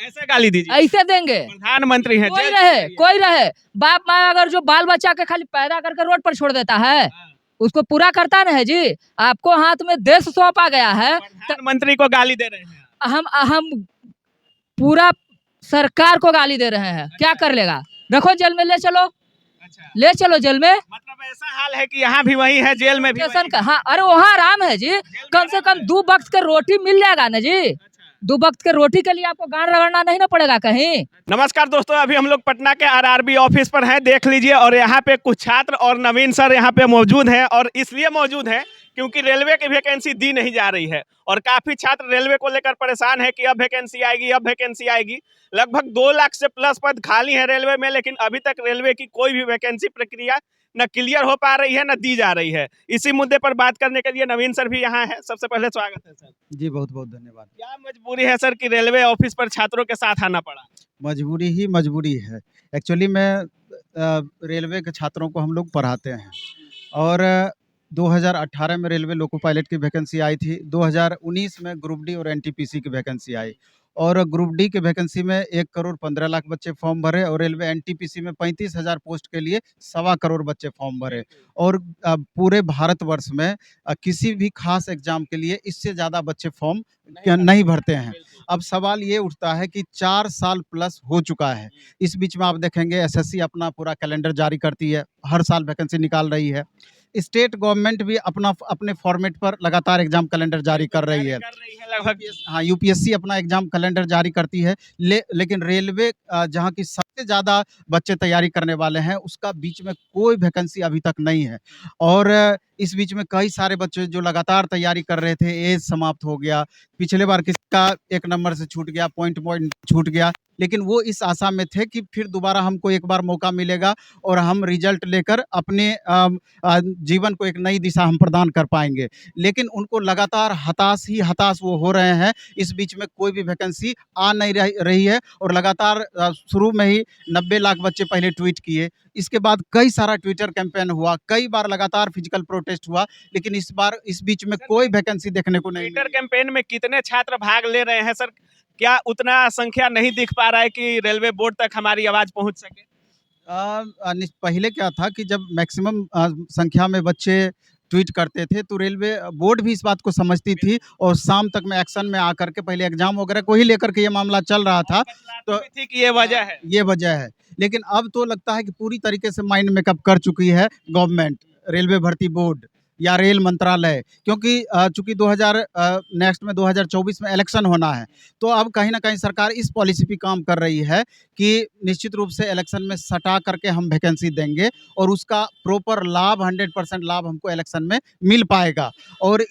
ऐसे गाली दीजिए, ऐसे देंगे। प्रधानमंत्री है, कोई रहे बाप माँ अगर जो बाल बच्चा के खाली पैदा करके रोड पर छोड़ देता है उसको पूरा करता नहीं है जी। आपको हाथ में देश सौंपा गया है, प्रधानमंत्री को गाली दे रहे हैं। हम पूरा सरकार को गाली दे रहे हैं। क्या कर लेगा? रखो जेल में, ले चलो, ले चलो जेल में। मतलब ऐसा हाल है कि यहाँ भी वही है, जेल में भी वही है। हाँ, अरे वहाँ आराम है जी, कम से कम 2 वक्त के रोटी मिल जाएगा ना जी। 2 वक्त के रोटी के लिए आपको गांड रगड़ना नहीं ना पड़ेगा कहीं। नमस्कार दोस्तों, अभी हम लोग पटना के आरआरबी ऑफिस पर हैं, देख लीजिए। और यहाँ पे कुछ छात्र और नवीन सर यहाँ पे मौजूद हैं, और इसलिए मौजूद हैं क्योंकि रेलवे की वैकेंसी दी नहीं जा रही है। और काफी छात्र रेलवे को लेकर परेशान है कि अब वैकेंसी आएगी, अब वैकेंसी आएगी। लगभग 2 लाख से प्लस पद खाली है रेलवे में, लेकिन अभी तक रेलवे की कोई भी वैकेंसी प्रक्रिया न क्लियर हो पा रही है, न दी जा रही है। इसी मुद्दे पर बात करने के लिए नवीन सर भी यहाँ है। सबसे पहले स्वागत है सर। जी बहुत बहुत धन्यवाद। क्या मजबूरी है सर कि रेलवे ऑफिस पर छात्रों के साथ आना पड़ा? मजबूरी ही मजबूरी है। एक्चुअली मैं रेलवे के छात्रों को हम लोग पढ़ाते हैं, और 2018 में रेलवे लोको पायलट की वैकेंसी आई थी, 2019 में ग्रुप डी और एनटीपीसी की वैकेंसी आई, और ग्रुप डी के वैकेंसी में 1 करोड़ 15 लाख बच्चे फॉर्म भरे, और रेलवे एनटीपीसी में 35,000 पोस्ट के लिए 1.25 करोड़ बच्चे फॉर्म भरे। और पूरे भारतवर्ष में किसी भी खास एग्जाम के लिए इससे ज़्यादा बच्चे फॉर्म नहीं भरते हैं। अब सवाल ये उठता है कि 4 साल प्लस हो चुका है। इस बीच में आप देखेंगे एसएससी अपना पूरा कैलेंडर जारी करती है, हर साल वैकेंसी निकाल रही है। स्टेट गवर्नमेंट भी अपने फॉर्मेट पर लगातार एग्जाम कैलेंडर जारी कर रही है। लगभग हाँ, यूपीएससी अपना एग्जाम कैलेंडर जारी करती है, लेकिन रेलवे जहाँ की सबसे ज़्यादा बच्चे तैयारी करने वाले हैं, उसका बीच में कोई वैकेंसी अभी तक नहीं है। और इस बीच में कई सारे बच्चे जो लगातार तैयारी कर रहे थे, एज समाप्त हो गया, पिछले बार किसी का 1 नंबर से छूट गया, पॉइंट छूट गया, लेकिन वो इस आशा में थे कि फिर दोबारा हमको एक बार मौका मिलेगा और हम रिजल्ट लेकर अपने जीवन को एक नई दिशा हम प्रदान कर पाएंगे। लेकिन उनको लगातार हताश वो हो रहे हैं। इस बीच में कोई भी वैकेंसी आ नहीं रही है, और लगातार शुरू में ही 90 लाख बच्चे पहले ट्वीट किए, इसके बाद कई सारा ट्विटर कैंपेन हुआ, कई बार लगातार फिजिकल प्रोटेस्ट हुआ, लेकिन इस बार इस बीच में कोई वैकेंसी देखने को नहीं। ट्विटर कैंपेन में कितने छात्र भाग ले रहे हैं सर? क्या उतना संख्या नहीं दिख पा रहा है कि रेलवे बोर्ड तक हमारी आवाज पहुंच सके? पहले क्या था कि जब मैक्सिमम संख्या में बच्चे ट्वीट करते थे तो रेलवे बोर्ड भी इस बात को समझती थी, और शाम तक में एक्शन में आकर के, पहले एग्जाम वगैरह को ही लेकर के ये मामला चल रहा था, तो थी कि ये वजह है। लेकिन अब तो लगता है कि पूरी तरीके से माइंड मेकअप कर चुकी है गवर्नमेंट, रेलवे भर्ती बोर्ड या रेल मंत्रालय, क्योंकि चूंकि 2024 में इलेक्शन होना है, तो अब कहीं ना कहीं सरकार इस पॉलिसी पे काम कर रही है कि निश्चित रूप से इलेक्शन में सटा करके हम वैकेंसी देंगे, और उसका प्रॉपर लाभ 100% लाभ हमको इलेक्शन में मिल पाएगा। और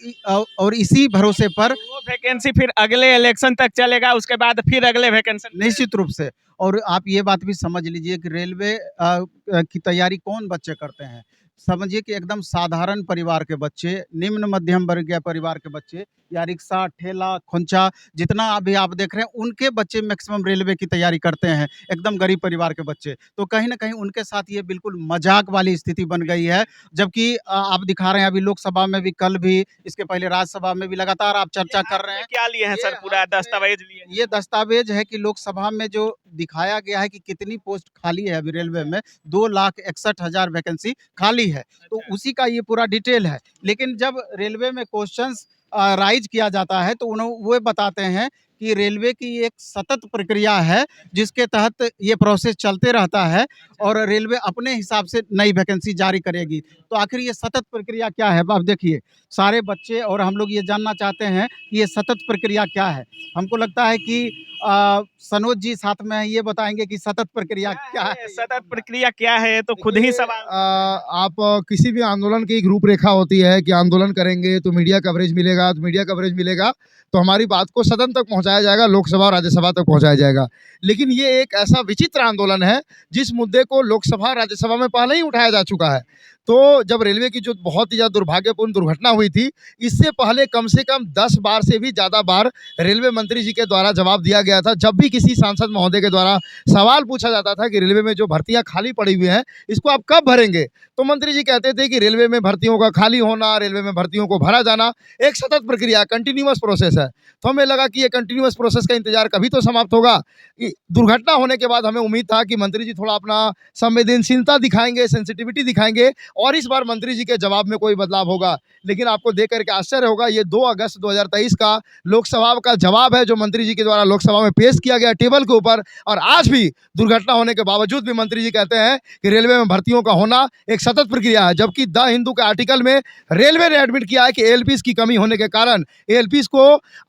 इसी भरोसे पर वो वैकेंसी फिर अगले इलेक्शन तक चलेगा, उसके बाद फिर अगले वैकेंसी निश्चित रूप से। और आप ये बात भी समझ लीजिए कि रेलवे की तैयारी कौन बच्चे करते हैं। समझिए कि एकदम साधारण परिवार के बच्चे, निम्न मध्यम वर्गीय परिवार के बच्चे, या रिक्शा, ठेला, खोंचा, जितना अभी आप देख रहे हैं, उनके बच्चे मैक्सिमम रेलवे की तैयारी करते हैं, एकदम गरीब परिवार के बच्चे। तो कहीं ना कहीं उनके साथ ये बिल्कुल मजाक वाली स्थिति बन गई है। जबकि आप दिखा रहे हैं अभी लोकसभा में भी, कल भी, इसके पहले राज्यसभा में भी लगातार आप चर्चा कर रहे हैं। क्या लिए हैं सर? पूरा दस्तावेज लिए? ये दस्तावेज है कि लोकसभा में जो दिखाया गया है कि कितनी पोस्ट खाली है अभी रेलवे में, 2,61,000 वैकेंसी खाली है, तो उसी का ये पूरा डिटेल है। लेकिन जब रेलवे में क्वेश्चंस राइज किया जाता है, तो वो बताते हैं कि रेलवे की एक सतत प्रक्रिया है, जिसके तहत ये प्रोसेस चलते रहता है, और रेलवे अपने हिसाब से नई वैकेंसी जारी करेगी। तो आखिर ये सतत प्रक्रिया क्या है? आप देखिए, सारे बच्चे और हम लोग ये जानना चाहते हैं कि ये सतत प्रक्रिया क्या है। हमको लगता है कि सनोज जी साथ में ये बताएंगे कि सतत प्रक्रिया क्या है। सतत प्रक्रिया क्या है, तो खुद ही सवाल। आप किसी भी आंदोलन की एक रूपरेखा होती है कि आंदोलन करेंगे तो मीडिया कवरेज मिलेगा, तो हमारी बात को सदन तक पहुंचाया जाएगा, लोकसभा और राज्यसभा तक पहुंचाया जाएगा। लेकिन ये एक ऐसा विचित्र आंदोलन है जिस मुद्दे को लोकसभा राज्यसभा में पहले ही उठाया जा चुका है। तो जब रेलवे की जो बहुत ही ज़्यादा दुर्भाग्यपूर्ण दुर्घटना हुई थी, इससे पहले कम से कम 10 बार से भी ज़्यादा बार रेलवे मंत्री जी के द्वारा जवाब दिया गया था। जब भी किसी सांसद महोदय के द्वारा सवाल पूछा जाता था कि रेलवे में जो भर्तियां खाली पड़ी हुई हैं, इसको आप कब भरेंगे? तो मंत्री जी कहते थे कि रेलवे में भर्तियों का खाली होना, रेलवे में भर्तियों को भरा जाना एक सतत प्रक्रिया, कंटिन्यूअस प्रोसेस है। तो हमें लगा कि ये कंटिन्यूअस प्रोसेस का इंतजार कभी तो समाप्त होगा। दुर्घटना होने के बाद हमें उम्मीद था कि मंत्री जी थोड़ा अपना संवेदनशीलता दिखाएंगे, सेंसिटिविटी दिखाएंगे और इस बार मंत्री जी के जवाब में कोई बदलाव होगा। लेकिन आपको देख करके आश्चर्य होगा, ये 2 अगस्त 2023 का लोकसभा का जवाब है जो मंत्री जी के द्वारा लोकसभा में पेश किया गया टेबल के ऊपर। और आज भी दुर्घटना होने के बावजूद भी मंत्री जी कहते हैं कि रेलवे में भर्तियों का होना एक सतत प्रक्रिया है, जबकि द हिंदू के आर्टिकल में रेलवे ने एडमिट किया है कि एएलपीज की कमी होने के कारण एएलपीज को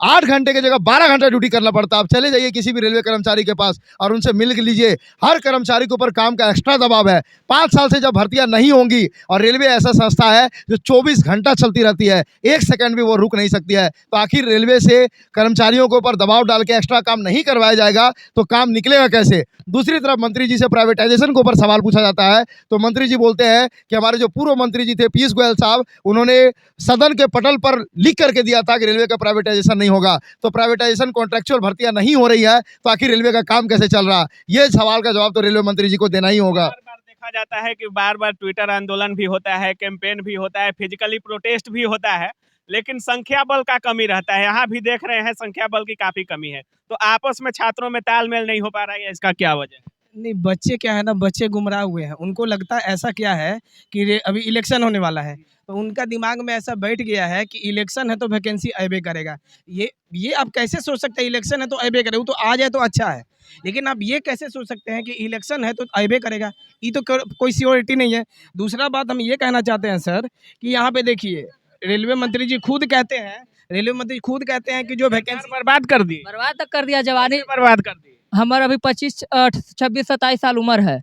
8 घंटे की जगह 12 घंटा ड्यूटी करना पड़ता है। आप चले जाइए किसी भी रेलवे कर्मचारी के पास और उनसे मिल लीजिए, हर कर्मचारी के ऊपर काम का एक्स्ट्रा दबाव है। 5 साल से जब भर्तियां नहीं होंगी और रेलवे ऐसा संस्था है जो 24 घंटा चलती रहती है, 1 सेकंड भी वो रुक नहीं सकती है, तो आखिर रेलवे से कर्मचारियों के ऊपर दबाव डाल के एक्स्ट्रा काम नहीं करवाया जाएगा तो काम निकलेगा कैसे? दूसरी तरफ मंत्री जी से प्राइवेटाइजेशन के ऊपर सवाल पूछा जाता है तो मंत्री जी बोलते हैं कि हमारे जो पूर्व मंत्री जी थे पीयूष गोयल साहब, उन्होंने सदन के पटल पर लिख करके दिया था कि रेलवे का प्राइवेटाइजेशन नहीं होगा। तो प्राइवेटाइजेशन कॉन्ट्रेक्चुअल भर्तियां नहीं हो रही है तो आखिर रेलवे का काम कैसे चल रहा? ये सवाल का जवाब तो रेलवे मंत्री जी को देना ही होगा। बार देखा जाता है कि बार-बार ट्विटर आंदोलन भी होता है, कैंपेन भी होता है, फिजिकली प्रोटेस्ट भी होता है, लेकिन संख्या बल का कमी रहता है। यहाँ भी देख रहे हैं संख्या बल की काफ़ी कमी है। तो आपस में छात्रों में तालमेल नहीं हो पा रहा है, इसका क्या वजह है? नहीं, बच्चे क्या है ना, बच्चे गुमराह हुए हैं। उनको लगता है ऐसा क्या है कि अभी इलेक्शन होने वाला है, तो उनका दिमाग में ऐसा बैठ गया है कि इलेक्शन है तो वैकेंसी अबे करेगा। ये आप कैसे सोच सकते हैं इलेक्शन है तो अबे करे, वो तो आ जाए तो अच्छा है। लेकिन आप ये कैसे सोच सकते हैं कि इलेक्शन है तो अबे करेगा? ये तो कोई श्योरिटी नहीं है। दूसरा बात हम ये कहना चाहते हैं सर कि यहाँ पे देखिए, रेलवे मंत्री जी खुद कहते हैं कि जो वैकेंसी बर्बाद कर दी, बर्बाद तक कर दिया जवानी। बर्बाद कर दी। हमारा अभी 25, 26, 27 साल उम्र है।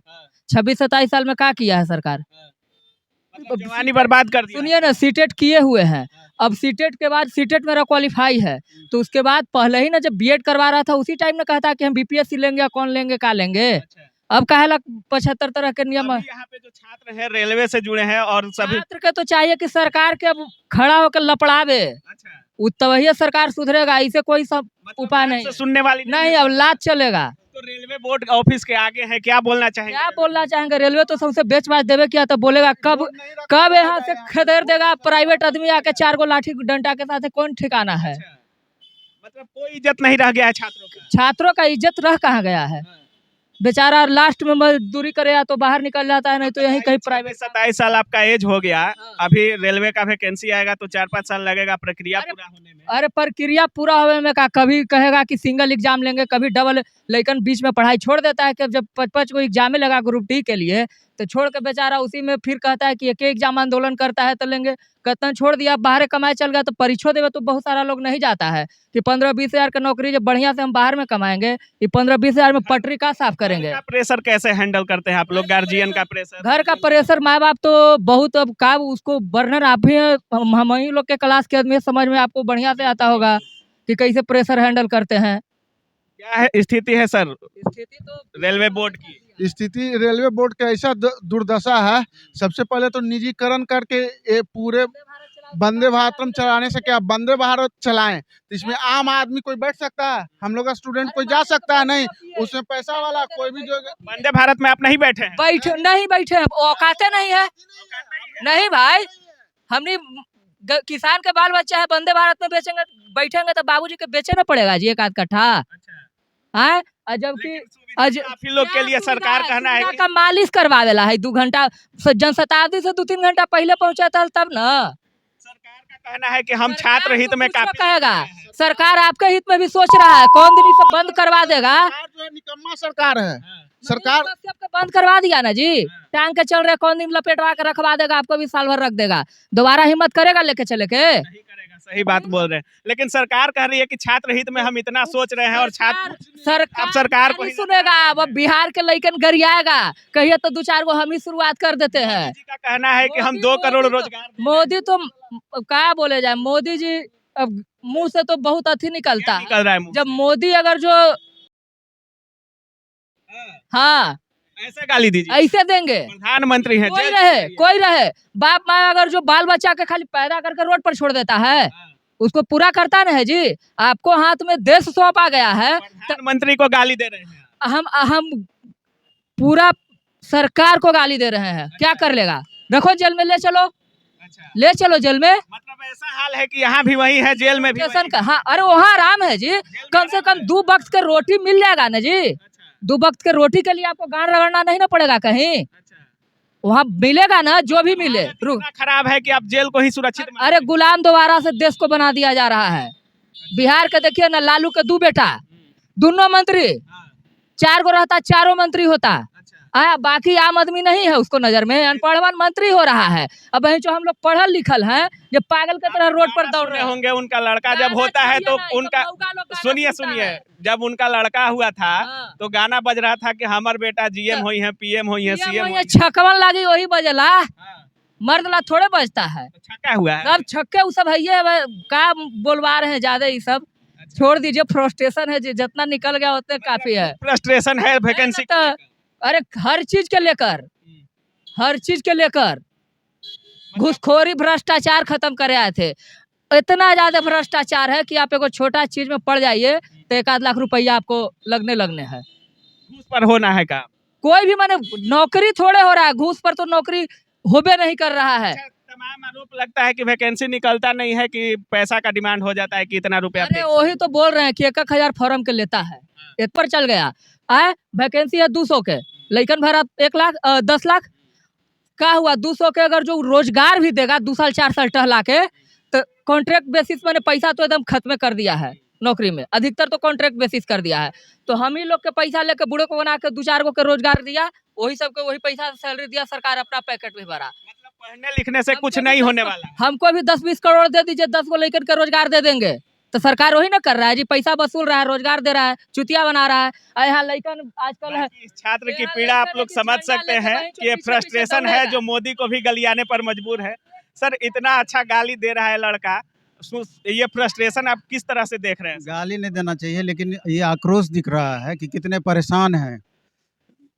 26, 27 साल में क्या किया है सरकार? मतलब जवानी बर्बाद कर दी। सुनिए ना, सीटेट किए हुए हैं। अब सीटेट के बाद सीटेट मेरा क्वालिफाई है, तो उसके बाद पहले ही ना जब बीएड करवा रहा था उसी टाइम में कहता कि हम बीपीएससी लेंगे या कौन लेंगे क्या लेंगे। अब काहे 75 तरह के नियम। अभी यहाँ पे जो छात्र हैं रेलवे से जुड़े हैं और सभी छात्र के तो चाहिए कि सरकार के अब खड़ा होकर लपड़ावे, तभी सरकार सुधरेगा। इसे कोई सब उपाय नहीं, सुनने वाली नहीं अब लात चलेगा। तो रेलवे बोर्ड ऑफिस के आगे है, क्या बोलना चाहेंगे? क्या बोलना चाहेंगे? रेलवे तो सबसे बेच बाच देवे किया तो बोलेगा कब यहाँ से खदेड़ देगा प्राइवेट आदमी आके 4 गो लाठी डंडा के साथ, कौन ठिकाना है? मतलब कोई इज्जत नहीं रह गया है छात्रों का। छात्रों का इज्जत रह कहाँ गया है? बेचारा लास्ट में मजदूरी करेगा तो बाहर निकल जाता है, नहीं तो यहीं कहीं प्राइवेट। 27 साल आपका एज हो गया, अभी रेलवे का वैकेंसी आएगा तो 4-5 साल लगेगा प्रक्रिया पूरा होने में। अरे प्रक्रिया पूरा होने में का, कभी कहेगा कि सिंगल एग्जाम लेंगे, कभी डबल, लेकिन बीच में पढ़ाई छोड़ देता है कि जब 5-5 को एग्जाम लगा ग्रुप डी के लिए तो छोड़ के बेचारा उसी में फिर कहता है कि एक एग्जाम आंदोलन करता है तो लेंगे। कहते छोड़ दिया, बाहर कमाए चल गया, तो परीक्षा देवे तो बहुत सारा लोग नहीं जाता है कि 15-20 हज़ार का नौकरी जब बढ़िया से हम बाहर में कमाएंगे, ये 15-20 हज़ार में पटरी का साफ करेंगे। प्रेशर कैसे हैंडल करते हैं आप लोग? गार्जियन का प्रेशर, घर का प्रेशर, माँ बाप तो बहुत, अब का उसको बर्नर आप ही, हम ही लोग के क्लास के आदमी समझ में आपको बढ़िया से आता होगा कि कैसे प्रेशर हैंडल करते हैं। क्या है स्थिति है सर स्थिति तो रेलवे बोर्ड की? स्थिति रेलवे बोर्ड का ऐसा दुर्दशा है। सबसे पहले तो निजीकरण करके ये पूरे वंदे भारतम चलाने से क्या वंदे भारत चलाएं तो इसमें आम आदमी कोई बैठ सकता है? हम लोग का स्टूडेंट कोई जा सकता है? नहीं। उसमें पैसा वाला कोई भी जो वंदे भारत में आप नहीं बैठे हैं? नहीं बैठे, औकाते नहीं है। नहीं भाई, हमने किसान के बाल बच्चा है, वंदे भारत में बेचेंगे बैठेंगे तो बाबूजी के बेचना पड़ेगा जी 1 आध कट्ठा। हाँ, जबकि काफी लोग के लिए सरकार कहना है का मालिश करवा देला है 2 घंटा, जनशताब्दी से 2-3 घंटा पहले पहुंचा था तब ना। सरकार का कहना है कि हम छात्र हित में काफी कहेगा, सरकार आपके हित में भी सोच रहा है, कौन दिन इसे बंद करवा देगा? निकम्मा सरकार है। सरकार सबके बंद करवा दिया ना जी, टांग के चल रहे, कौन दिन लपेटवा के रखवा देगा, आपको भी साल भर रख देगा, दोबारा हिम्मत करेगा लेके चले के? नहीं करेगा, सही बात बोल रहे हैं। लेकिन सरकार कह रही है कि छात्र हित में हम इतना सोच रहे हैं और छात्र सरकार को नहीं सुनेगा। अब बिहार के लइकन गरियाएगा, कहिए तो 2-4 गो हम ही शुरुआत कर देते हैं। मोदी जी का कहना है कि हम 2 करोड़ रोजगार, मोदी तो क्या बोले जाए, मोदी जी अब मुंह से तो बहुत अथी निकलता निकल रहा है मुंह जब मोदी अगर जो, हाँ ऐसे गाली दीजिए, ऐसे देंगे? प्रधानमंत्री है, कोई रहे बाप माँ अगर जो बाल बच्चा के खाली पैदा करके रोड पर छोड़ देता है उसको पूरा करता नहीं है जी। आपको हाथ में देश सौंपा गया है, प्रधानमंत्री को गाली दे रहे हैं। हम पूरा सरकार को गाली दे रहे हैं। क्या कर लेगा? रखो जेल में, ले चलो, अच्छा, ले चलो जेल में। मतलब ऐसा हाल है कि यहाँ भी वही है, जेल में भी स्टेशन वही का, हाँ, अरे वहाँ आराम है जी, कम से कम 2 वक्त के रोटी मिल जाएगा ना जी। है। अच्छा, 2 वक्त के रोटी के लिए आपको गांड रगड़ना नहीं ना पड़ेगा कहीं, अच्छा। वहाँ मिलेगा ना जो भी मिले। हालत इतना खराब है कि आप जेल को ही सुरक्षित अरे गुलाम दोबारा से देश को बना दिया जा रहा है। बिहार के देखिए ना, लालू के 2 बेटा, दोनों मंत्री, 4 को रहता, चारों मंत्री होता। बाकी आम आदमी नहीं है उसको नजर में, अनपढ़ मंत्री हो रहा है। अब जो हम लोग पढ़ल लिखल हैं, जो पागल की तरह रोड पर दौड़ रहे होंगे। उनका लड़का जब होता है तो उनका, सुनिए, जब उनका लड़का हुआ था तो गाना बज रहा था कि हमार बेटा जीएम हुई है, पीएम हुई है, सीएम। छक्कवन लागी वही बजला, मर्द ला थोड़े बजता है। छक्का हुआ है, सब छक्के वो सब है, ये का बोलवा रहे हैं ज्यादा, ये सब छोड़ दीजिए। फ्रस्ट्रेशन है, जितना निकल गया उतने काफी है। फ्रस्ट्रेशन है वैकेंसी, अरे हर चीज के लेकर, हर चीज के लेकर घूसखोरी भ्रष्टाचार खत्म करे आए थे। इतना ज्यादा भ्रष्टाचार है कि आप एक छोटा चीज में पड़ जाइए तो 1 लाख रुपया आपको लगने है। घूस पर होना है काम, कोई भी माने नौकरी थोड़े हो रहा है, घूस पर तो नौकरी होबे नहीं कर रहा है। तमाम आरोप लगता है कि वैकेंसी निकलता नहीं है, कि पैसा का डिमांड हो जाता है कि इतना रुपया। अरे वही तो बोल रहे हैं कि 1,000 फॉर्म के लेता है, एक पर चल गया है। वैकेंसी है 200 के, लेकिन भरा 1 लाख 10 लाख का हुआ। 200 के अगर जो रोजगार भी देगा 2 साल 4 साल टहला के, तो कॉन्ट्रैक्ट बेसिस मैंने पैसा तो एकदम खत्म कर दिया है नौकरी में, अधिकतर तो कॉन्ट्रैक्ट बेसिस कर दिया है। तो हम ही लोग के पैसा लेके बूढ़े को बना के 2-4 गो के रोजगार दिया, वही सबके वही पैसा सैलरी दिया, सरकार अपना पैकेट भी भरा। मतलब पढ़ने लिखने से कुछ नहीं होने वाला। हमको भी 10-20 करोड़ दे दीजिए, 10 को लेकर के रोजगार दे देंगे। तो सरकार वही ना कर रहा है जी, पैसा वसूल रहा है, रोजगार दे रहा है, चुतिया बना रहा है। यहाँ लड़कन आजकल है, छात्र की पीड़ा आप लोग समझ सकते हैं कि ये फ्रस्ट्रेशन है जो मोदी को भी गलियाने पर मजबूर है। सर, इतना अच्छा गाली दे रहा है लड़का, ये फ्रस्ट्रेशन आप किस तरह से देख रहे हैं? गाली नहीं देना चाहिए, लेकिन ये आक्रोश दिख रहा है कि कितने परेशान हैं।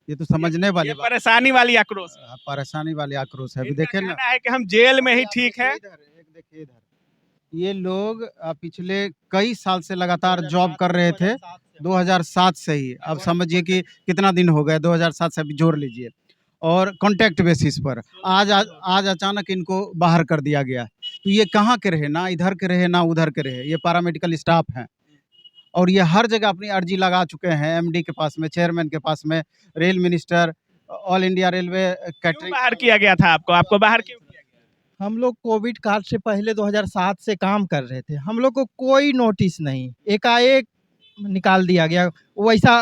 ये तो समझने वाली बात, परेशानी वाली आक्रोश, परेशानी वाली आक्रोश है। अभी देखे ना, है कि हम जेल में ही ठीक है। देखिए इधर ये लोग पिछले कई साल से लगातार जॉब कर रहे थे, 2007 से ही। अब समझिए कि कितना दिन हो गए, 2007 से अभी जोड़ लीजिए, और कॉन्ट्रैक्ट बेसिस पर आज अचानक इनको बाहर कर दिया गया। तो ये कहाँ के रहे, ना इधर के रहे ना उधर के रहे। ये पैरामेडिकल स्टाफ हैं और ये हर जगह अपनी अर्जी लगा चुके हैं, एमडी के पास में, चेयरमैन के पास में, rail minister, all India railway catering. बाहर किया गया था आपको बाहर क्यों किया गया? हम लोग कोविड काल से पहले 2007 से काम कर रहे थे, हम लोग को कोई नोटिस नहीं, एकाएक निकाल दिया गया। वैसा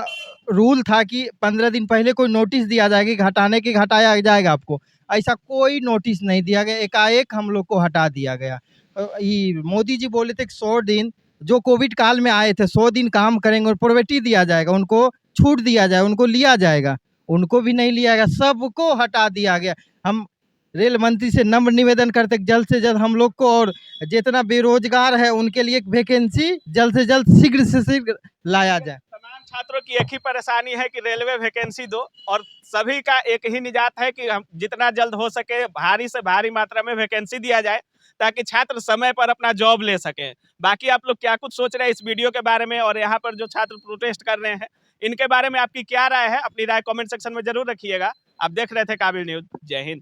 रूल था कि 15 दिन पहले कोई नोटिस दिया जाएगा कि हटाने की हटाया जाएगा आपको, ऐसा कोई नोटिस नहीं दिया गया, एकाएक हम लोग को हटा दिया गया। ये मोदी जी बोले थे कि 100 दिन जो कोविड काल में आए थे 100 दिन काम करेंगे और प्रोविटी दिया जाएगा, उनको छूट दिया जाए, उनको लिया जाएगा, उनको भी नहीं लिया गया, सबको हटा दिया गया। हम रेल मंत्री से नम्र निवेदन करते जल्द से जल्द हम लोग को और जितना बेरोजगार है उनके लिए वैकेंसी जल्द से जल्द शीघ्र से शीघ्र लाया जाए। तमाम छात्रों की एक ही परेशानी है कि रेलवे वैकेंसी दो, और सभी का एक ही निजात है कि हम जितना जल्द हो सके भारी से भारी मात्रा में वैकेंसी दिया जाए, ताकि छात्र समय पर अपना जॉब ले सकें। बाकी आप लोग क्या कुछ सोच रहे हैं इस वीडियो के बारे में, और यहाँ पर जो छात्र प्रोटेस्ट कर रहे हैं इनके बारे में आपकी क्या राय है? अपनी राय कमेंट सेक्शन में जरूर रखिएगा। आप देख रहे थे काबिल न्यूज़। जय हिंद।